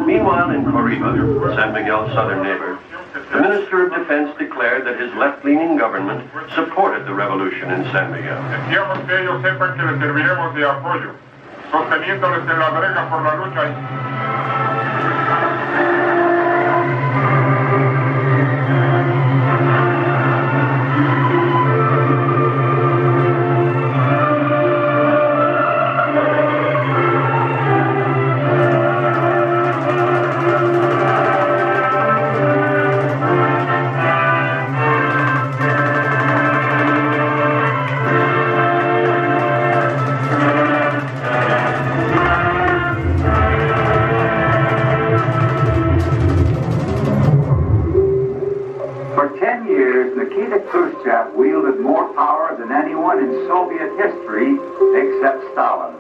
Meanwhile, in Coriba, San Miguel's southern neighbor, the Minister of Defense declared that his left-leaning government supported the revolution in San Miguel. Deseamos que ellos sepan que les serviremos de apoyo, sosteniéndoles en la brega por la lucha. Wielded more power than anyone in Soviet history except Stalin.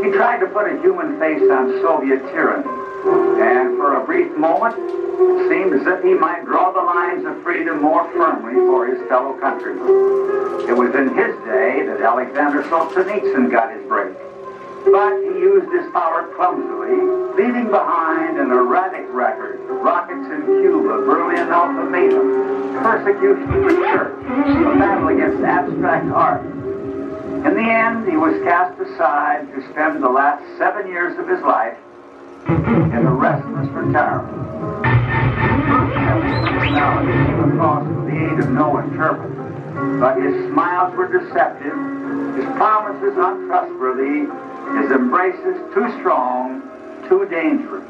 He tried to put a human face on Soviet tyranny, and for a brief moment, it seemed as if he might draw the lines of freedom more firmly for his fellow countrymen. It was in his day that Alexander Solzhenitsyn got his break. But he used his power clumsily, leaving behind an erratic record, rockets in Cuba, Berlin ultimatum, persecution of the church, a battle against abstract art. In the end, he was cast aside to spend the last 7 years of his life and the restless retirement. Now, he came across with the aid of no interpreter, but his smiles were deceptive, his promises untrustworthy, his embraces too strong, too dangerous.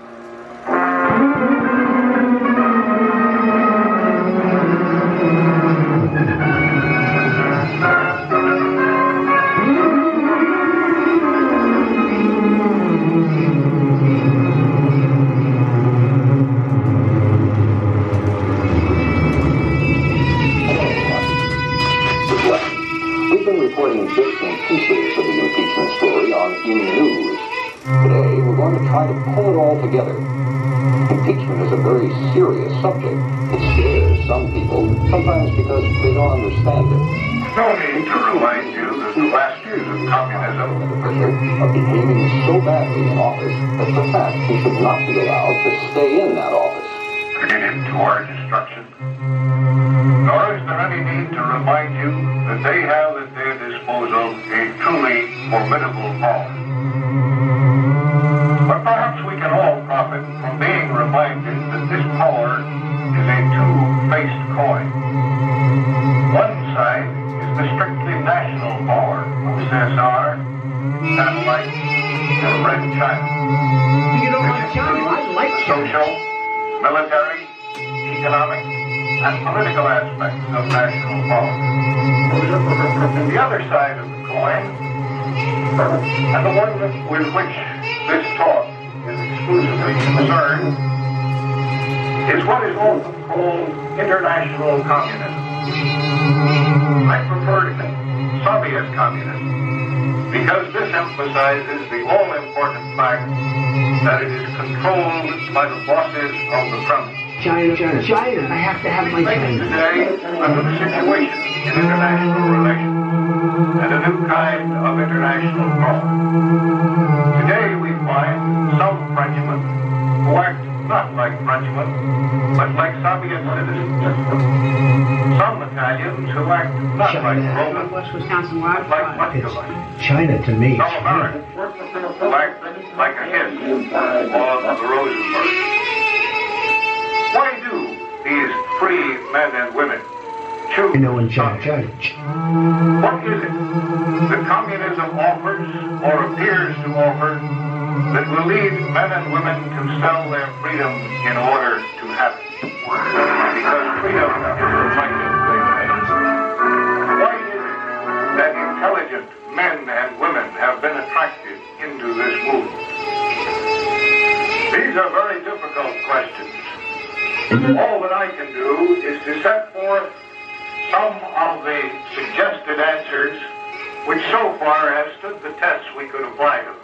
Reporting bits and pieces of the impeachment story on In News. Today, we're going to try to pull it all together. Impeachment is a very serious subject. It scares some people, sometimes because they don't understand it. No need to remind you that the last years of communism Of behaving so badly in office that the fact he should not be allowed to stay in that office. created to our destruction. Nor is there any need to remind you that they have at their disposal a truly formidable power. But perhaps we can all profit from being reminded that this power is a two-faced coin. One side is the strictly national power of USSR, satellite, and Red China. You don't like China? I like China. Social, military, economic, and political aspects of national power. The other side of the coin, and the one with which this talk is exclusively concerned, is what is often called international communism. I prefer to think Soviet communism, because this emphasizes the all-important fact that it is controlled by the bosses of the Kremlin. China. I have to have my China. Today, under the situation in international relations and a new kind of international law. Today we find some Frenchmen who act not like Frenchmen, but like Soviet citizens. Some Italians who act not like Romans, West Wisconsin, but like Muscovites. China to me. Some Americans who act like a Hiss or the Rosenberg. Why do these free men and women choose? You know, in China. What is it that communism offers or appears to offer that will lead men and women to sell their freedom in order to have it? Because freedom is reflected. Why is it that intelligent men and women have been attracted into this movement? These are very difficult questions. All that I can do is to set forth some of the suggested answers which so far have stood the test we could apply to them.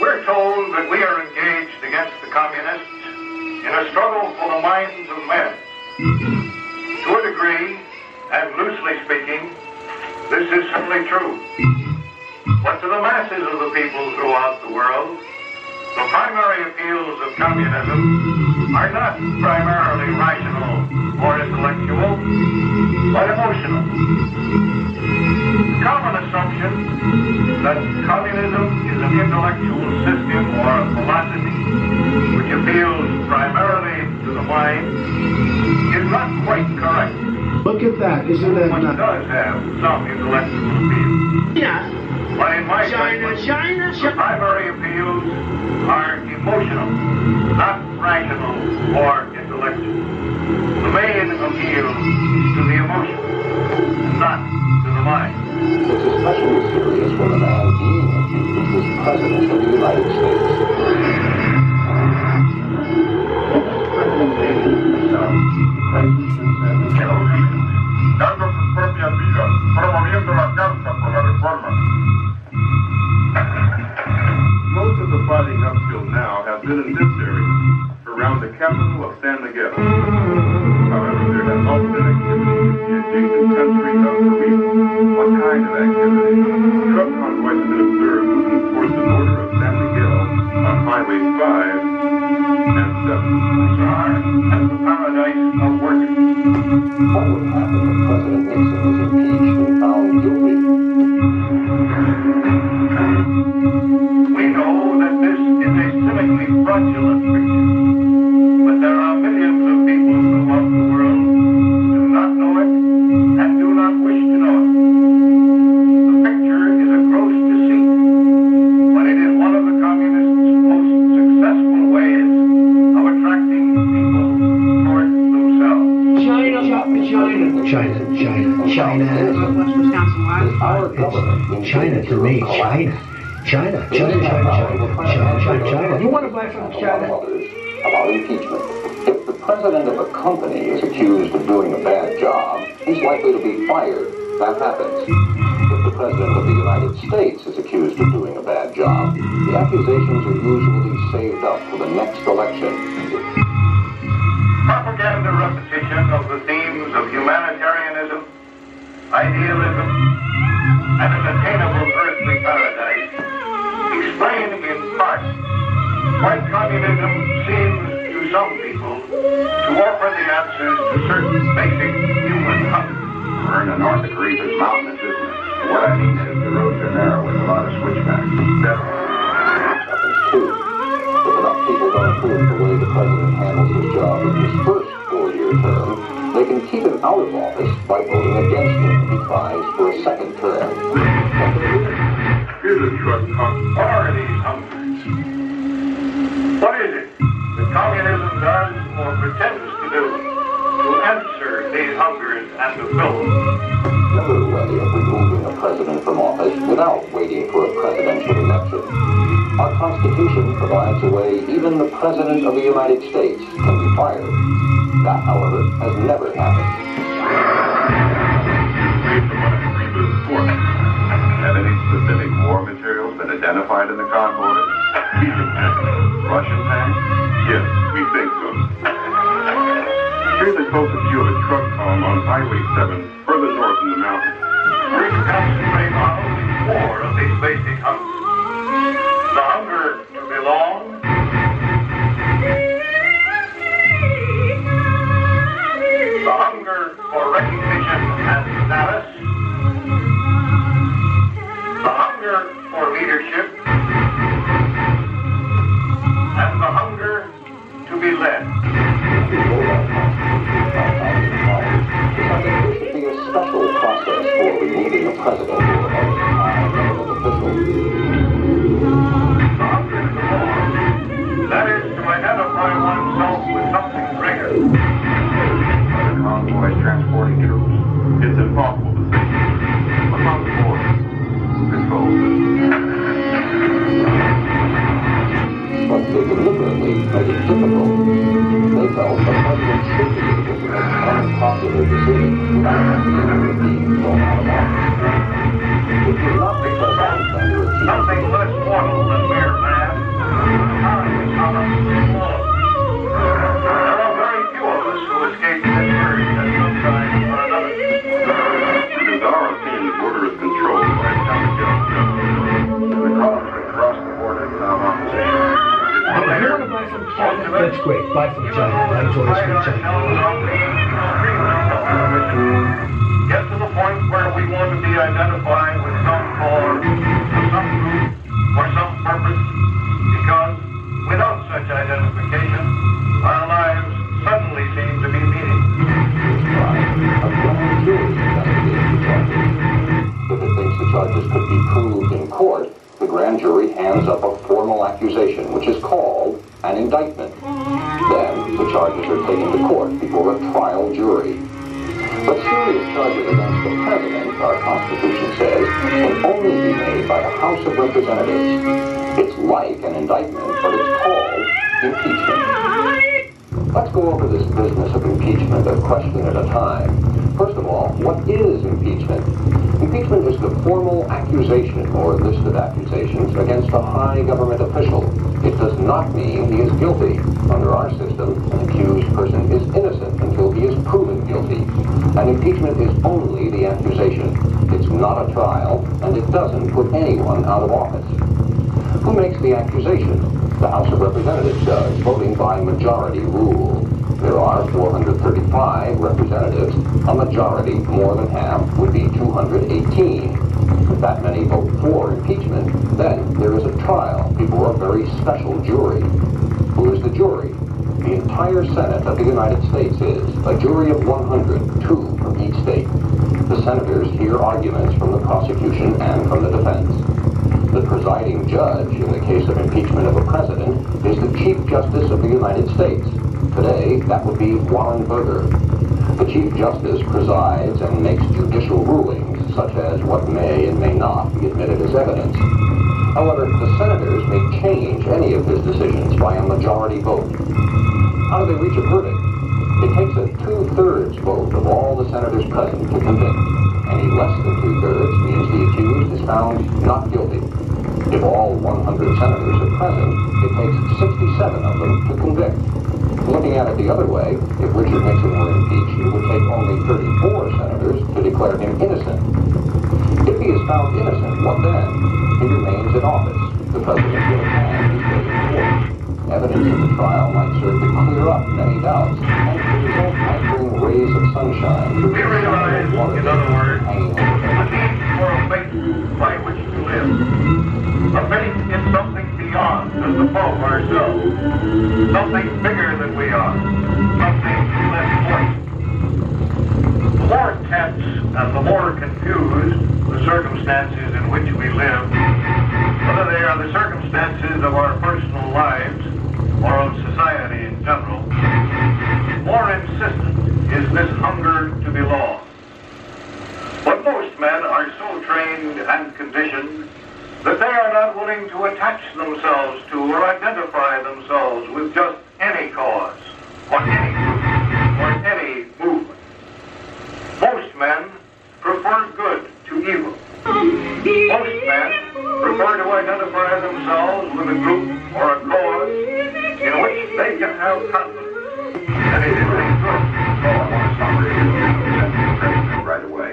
We're told that we are engaged against the communists in a struggle for the minds of men. To a degree, and loosely speaking, this is certainly true. But to the masses of the people throughout the world, the primary appeals of communism are not primarily rational or intellectual, but emotional. The common assumption that communism is an intellectual system or a philosophy which appeals primarily to the mind is not quite correct. Look at that. Isn't that One nice? does have some intellectual appeal. Yeah. But in my judgment, the primary appeals are emotional, not rational or intellectual. The main appeal is to the emotion, not to the mind. It's especially serious when the man being accused is President of the United States. Dando sus propias vidas, promoviendo la causa por la reforma. Most of the fighting up till now has been in this area, around the capital of San Miguel. However, there has also been activity in the adjacent country of Peru. What kind of activity? Truck convoys have been observed moving towards the border of San Miguel on Highways 5 and 7. As the paradise of workers. What would happen if President Nixon was impeached and found guilty? We know that this is a government. China to me, China. China. You want to buy from China? About impeachment. If the president of a company is accused of doing a bad job, he's likely to be fired. That happens. If the president of the United States is accused of doing a bad job, the accusations are usually saved up for the next election. Propaganda repetition of the themes of humanitarianism, idealism, and an attainable earthly paradise explain in part why communism seems to some people to offer the answers to certain basic human hunger. We're in the north of Greece, it's mountainous, isn't it? What I mean is the roads are narrow with a lot of switchbacks. That happens too. If enough people don't approve the way the president handles his job in his first 4-year term, they can keep him out of office by voting against him if he tries for a second term. Here's a truck pump. What are these hungers? What is it that communism does or pretends to do to answer these hungers and to fill them? Another way of removing a president from office without waiting for a presidential election. Our Constitution provides a way even the President of the United States can be fired. That, however, has never happened. Based on what I agree with the report. Have any specific war materials been identified in the convoy? Russian tanks? Yes, we think so. Here's a closer view of a truck column on Highway 7, further north in the mountains. We concentrate on only 4 of these basic hungers. The hunger to belong, the hunger for recognition and status, the hunger for leadership, and the hunger to be led. There should be a special process for removing a president or other high government official. The hunger to belong, that is to identify oneself with something greater. Are the convoys transporting troops? It's impossible to say. What about the border? Control. But they deliberately made it difficult. They felt the president should be able to make unpopular decisions without being thrown out of office. It was not because Alexander achieved Something less mortal than mere man. There are very few of us who escape this verdict at some time or another. It is our opinion the border is controlled by a San The columns across the border without opposition. You want to buy from China? That's great. Buy from China. Buy toys from China. Get to the point where we want to be identified with some cause, with some group, or some purpose, because without such identification, our lives suddenly seem to be meaningless. a grand jury investigating the charges. If it thinks the charges could be proved in court, the grand jury hands up a formal accusation, which is called an indictment. Then the charges are taken to court before a trial jury. But serious charges against the president, our Constitution says, can only be made by the House of Representatives. It's like an indictment, but it's called impeachment. Let's go over this business of impeachment a question at a time. First of all, what is impeachment? Impeachment is the formal accusation or list of accusations against a high government official. It does not mean he is guilty. Under our system, an accused person is innocent until he is proven guilty. And impeachment is only the accusation. It's not a trial, and it doesn't put anyone out of office. Who makes the accusation? The House of Representatives does, voting by majority rule. There are 435 representatives. A majority, more than half, would be 218. If that many vote for impeachment, then there is a trial before a very special jury. Who is the jury? The entire Senate of the United States is. A jury of 100, 2 from each state. The senators hear arguments from the prosecution and from the defense. The presiding judge in the case of impeachment of a president is the Chief Justice of the United States. Today, that would be Warren Burger. The Chief Justice presides and makes judicial rulings, such as what may and may not be admitted as evidence. However, the senators may change any of his decisions by a majority vote. How do they reach a verdict? It takes a 2/3 vote of all the senators present to convict. Any less than 2/3 means the accused is found not guilty. If all 100 senators are present, it takes 67 of them to convict. Looking at it the other way, if Richard Nixon were impeached, it would take only 34 senators to declare him innocent. If he is found innocent, what then? He remains in office. The president will have his day in court. Evidence of the trial might serve to clear up many doubts, and as a result might bring rays of sunshine to We realize, in other words, the need for a faith by which to live. A faith in something beyond just above ourselves. Something bigger than we are. Something less important. The more tense and the more confused the circumstances in which we live, whether they are the circumstances of our personal lives or of society in general, more insistent is this hunger to belong. But most men are so trained and conditioned that they are not willing to attach themselves to or identify themselves with just any cause, or any group, or any movement. Most men prefer good to evil. Most men prefer to identify themselves with a group or a cause in which they can have confidence that it is a good. So I want to summarize it right away.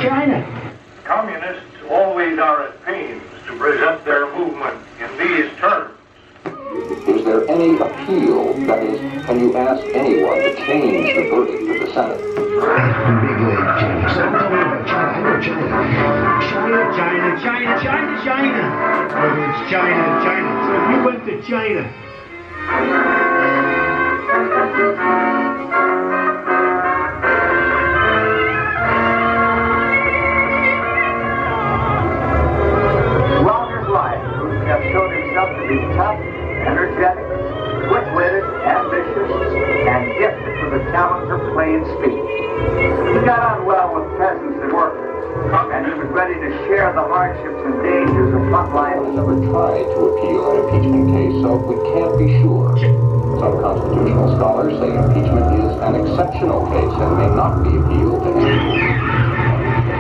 China. Communists always are at pains to present their movement in these terms. Is there any appeal? That is, can you ask anyone to change the verdict of the Senate? Big league China. China. Whether it's China. So if you went to China. Showed himself to be tough, energetic, quick-witted, ambitious, and gifted with the talent of plain speech. He got on well with peasants and workers, and he was ready to share the hardships and dangers of frontline. Has never tried to appeal an impeachment case, so we can't be sure. Some constitutional scholars say impeachment is an exceptional case and may not be appealed to any court.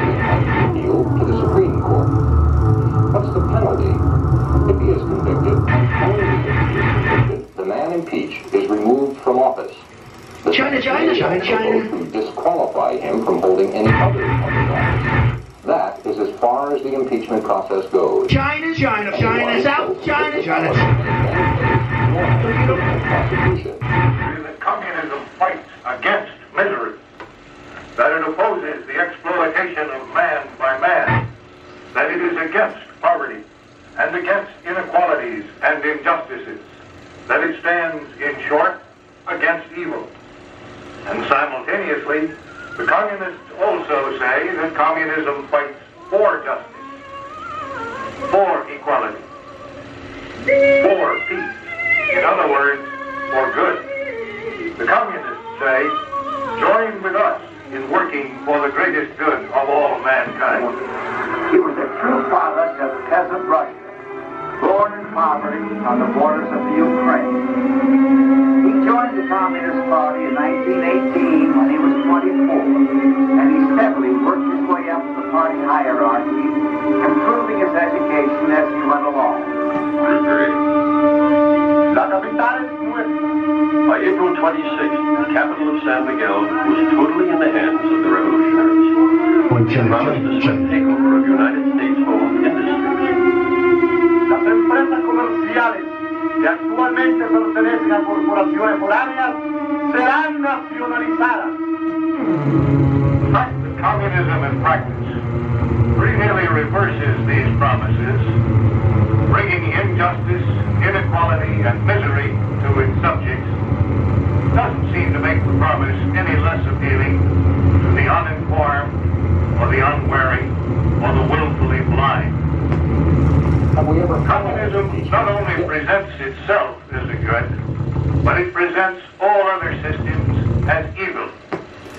It might be appealed to the Supreme Court. What's the penalty? If he is convicted, and only if he is convicted, the man impeached is removed from office. The China. to disqualify him from holding any other public office. That is as far as the impeachment process goes. China, South China. That communism fights against misery, that it opposes the exploitation of man by man, that it is against poverty and against inequalities and injustices, that it stands, in short, against evil. And simultaneously, the communists also say that communism fights for justice, for equality, for peace. In other words, for good. The communists say, join with us in working for the greatest good of all mankind. He was a true product of peasant Russia, born in poverty on the borders of the Ukraine. He joined the Communist Party in 1918 when he was 24, and he steadily worked his way up the party hierarchy, improving his education as he went along. La capital es nuestra. By April 26th, the capital of San Miguel was totally in the hands of the revolutionaries. It promised a swift takeover of United States-owned industries. Las empresas comerciales que actualmente pertenecen a corporaciones foráneas serán nacionalizadas. Communism in practice really reverses these promises, bringing injustice, inequality, and misery to its subjects. Doesn't seem to make the promise any less appealing to the uninformed, or the unwary, or the willfully blind. Communism not only presents itself as a good, but it presents all other systems as evil.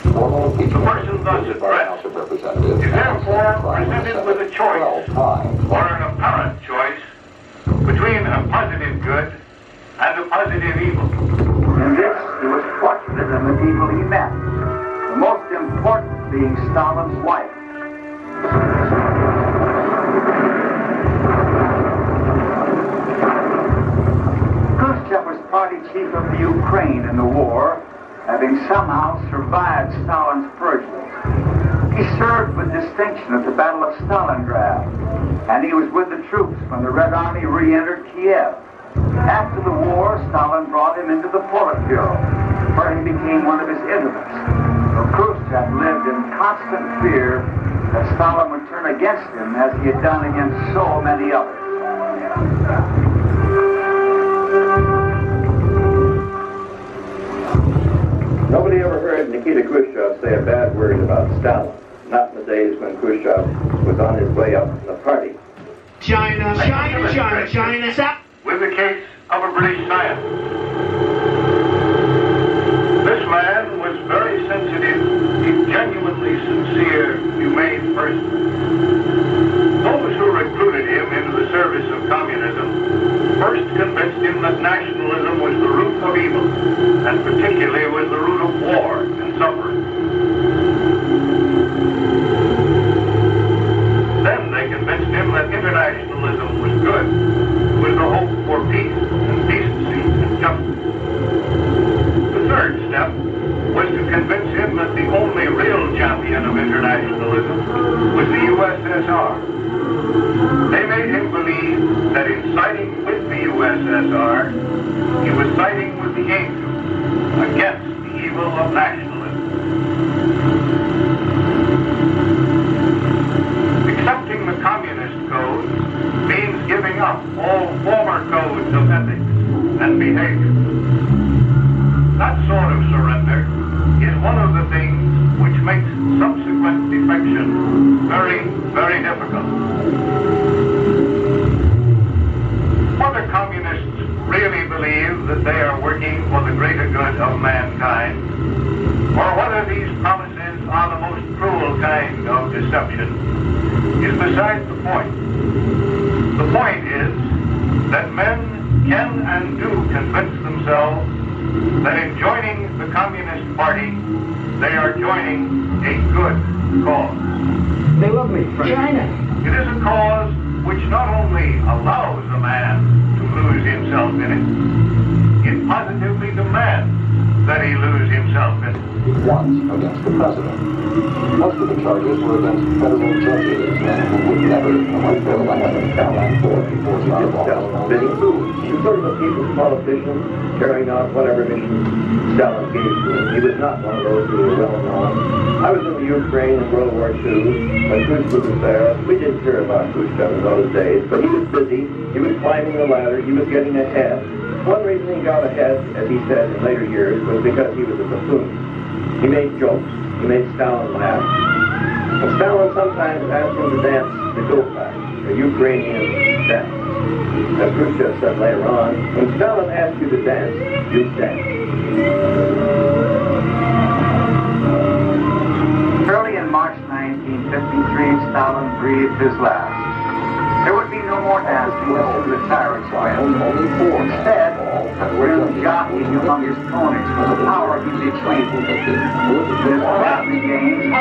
The person thus addressed representative is therefore presented with a choice, 12 times. or an apparent choice, between a positive good and a positive evil. In this, he was fortunate in the people he met, the most important being Stalin's wife. Khrushchev was party chief of the Ukraine in the war, having somehow survived Stalin's purges. He served with distinction at the Battle of Stalingrad, and he was with the troops when the Red Army re-entered Kiev. After the war, Stalin brought him into the Politburo, where he became one of his intimates. So Khrushchev lived in constant fear that Stalin would turn against him as he had done against so many others. Nobody ever heard Nikita Khrushchev say a bad word about Stalin, not in the days when Khrushchev was on his way up in the party. China, China, China, China, stop! With the case of a British scientist. This man was very sensitive, a genuinely sincere, humane person. Those who recruited him into the service of communism first convinced him that nationalism was the root of evil, and particularly was the root of war and suffering. Then they convinced him that internationalism was good, was the hope for peace and decency and justice. The third step was to convince him that the only real champion of internationalism was the USSR. They made him believe that in siding with the USSR, he was siding with the angels against the evil of nationalism. Accepting the communist code means giving up all former codes of ethics and behavior. That sort of surrender is one of the things which makes subsequent defection very, very difficult. Whether communists really believe that they are working for the greater good of mankind, or whether these promises are the most cruel kind of deception, is beside the point. The point is that men can and do convince themselves that in joining the Communist Party, they are joining a good cause. They love me, Frank. China. It is a cause which not only allows a man to lose himself in it positively demands that he lose himself in it. Once against the president. Most of the charges were against federal judges, men who would never have been elected in Caroline Ford before he did He was sort of a people's politician, carrying out whatever mission Stalin gave to him. He was not one of those who were well known. I was in the Ukraine in World War II when Khrushchev was there. We didn't hear about Khrushchev in those days, but he was busy. He was climbing the ladder. He was getting ahead. One reason he got ahead, as he said in later years, was because he was a buffoon. He made jokes. He made Stalin laugh. And Stalin sometimes asked him to dance the Gopak, a Ukrainian dance. As Khrushchev said later on, when Stalin asks you to dance, you dance. Early in March 1953, Stalin breathed his last. There would be no more dancing as the tyrants went. Instead, a grim jockeying among his opponents for the power he bequeathed. This last game